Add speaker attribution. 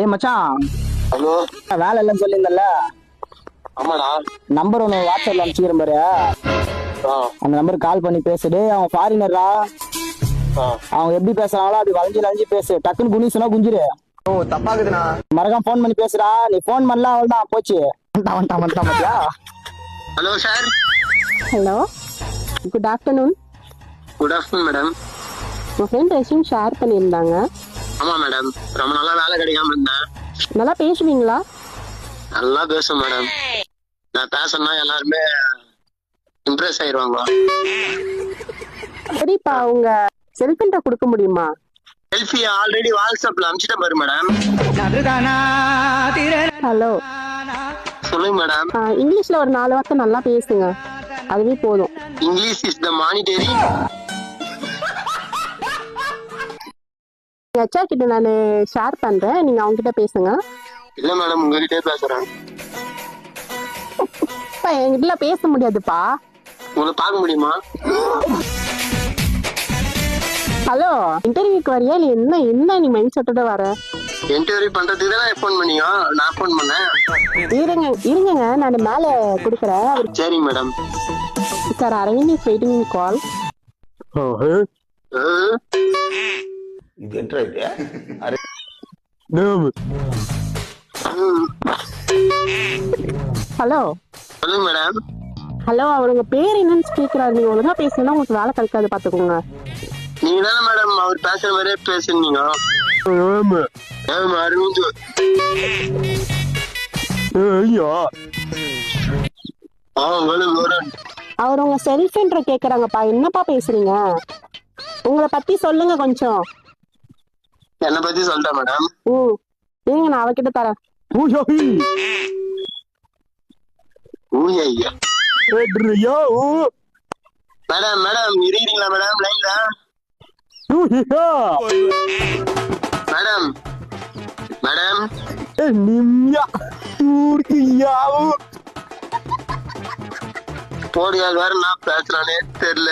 Speaker 1: ஏய் மச்சான்,
Speaker 2: ஹலோ.
Speaker 1: வேலை இல்லைன்னு சொல்லியிருந்தல,
Speaker 2: ஆமாடா.
Speaker 1: நம்பர் ஒன்று வாட்ஸ்அப்ல அனுப்பிச்சிக்கிறேன் பாரு. அந்த நம்பருக்கு கால் பண்ணி பேசுடு. அவன் ஃபாரினர்ரா. அவங்க எப்படி பேசுறாங்களோ அப்படி வளைஞ்சு வளைஞ்சு பேசு. டக்குன்னு குனி சொன்னா குஞ்சிரு.
Speaker 2: ஓ தப்பாக்குதுண்ணா.
Speaker 1: மறக்காம ஃபோன் பண்ணி பேசுறா. நீ ஃபோன் பண்ணல அவள் தான் போச்சு. வந்துட்டான் பாத்தியா?
Speaker 2: Hello sir.
Speaker 3: Hello, good afternoon.
Speaker 2: Good afternoon madam.
Speaker 3: உங்கள் ஃப்ரெண்ட் ரெஸ்யூம் ஷேர் பண்ணியிருந்தாங்க.
Speaker 2: ஆமா மேடம், ரொம்ப நாளா வேலை கிடைக்காம இருந்தேன்.
Speaker 3: நல்லா பேசுவீங்களா?
Speaker 2: நல்லா பேசும் மேடம். நான் பேசணும்னா எல்லாருமே இம்ப்ரெஸ் ஆயிடுவாங்க.
Speaker 3: சரிப்பா, உங்கள் செல்ஃப் இன்ட்ரோ கொடுக்க முடியுமா?
Speaker 2: செல்ஃபி ஆல்ரெடி வாட்ஸ்அப்ல அனுப்பிச்சிட்டேன் பாரு மேடம்.
Speaker 3: ஹலோ,
Speaker 2: சொல்லுங்க மேடம்.
Speaker 3: இங்கிலீஷில் ஒரு 4 வார்த்தை நல்லா பேசுங்க, அதுவே போதும்.
Speaker 2: English is the monetary.
Speaker 3: HR கிட்ட நான் ஷேர் பண்ணுறேன், நீங்கள் அவங்ககிட்ட பேசுங்க.
Speaker 2: இல்ல மேடம், உங்ககிட்டே பேசுறேன்.
Speaker 3: என்கிட்ட பேச முடியாதுப்பா.
Speaker 2: உங்களை பார்க்க முடியுமா?
Speaker 3: ஹலோ, இன்டர்வியூக்கு வரியா இல்லை என்ன நீ மைண்ட் செட்டோட வர?
Speaker 2: இன்டர்வியூ பண்றதுக்கு தான் ஃபோன் பண்ணீங்க. நான் ஃபோன் பண்ணேன்.
Speaker 3: இருங்க நான் மேலே கொடுக்குறேன்.
Speaker 2: சரிங்க madam.
Speaker 3: Sir, Aravind is waiting in call.
Speaker 2: இது என்ன?
Speaker 3: ஹலோ.
Speaker 2: சொல்லுங்க மேடம்.
Speaker 3: ஹலோ, அவர் உங்க பேர் என்னன்னு கேட்கிறாரு. நீங்க ஒழுங்கா பேசணும்னா உங்களுக்கு வேலை கிடைக்காது, பாத்துக்கோங்க.
Speaker 2: நீங்க தானே மேடம் அவர் பேசுற மாதிரியே பேசுனீங்க. அரவிந்த்.
Speaker 3: அவர் உங்க செல்ஃப் இன்ட்ரோ கேக்குறாங்கப்பா. என்னப்பா பேசுறீங்க? உங்களை பத்தி சொல்லுங்க கொஞ்சம்.
Speaker 2: என்ன பத்தி சொல்லிட்டேன் மேடம்.
Speaker 3: இருங்க, நான் அவகிட்ட தரேன்.
Speaker 2: மேடம் மேடம் இருக்கீங்களா மேடம் லைன்ல? மேடம் மேடம் போடியா வேற நான் பேசுறானே தெரியல.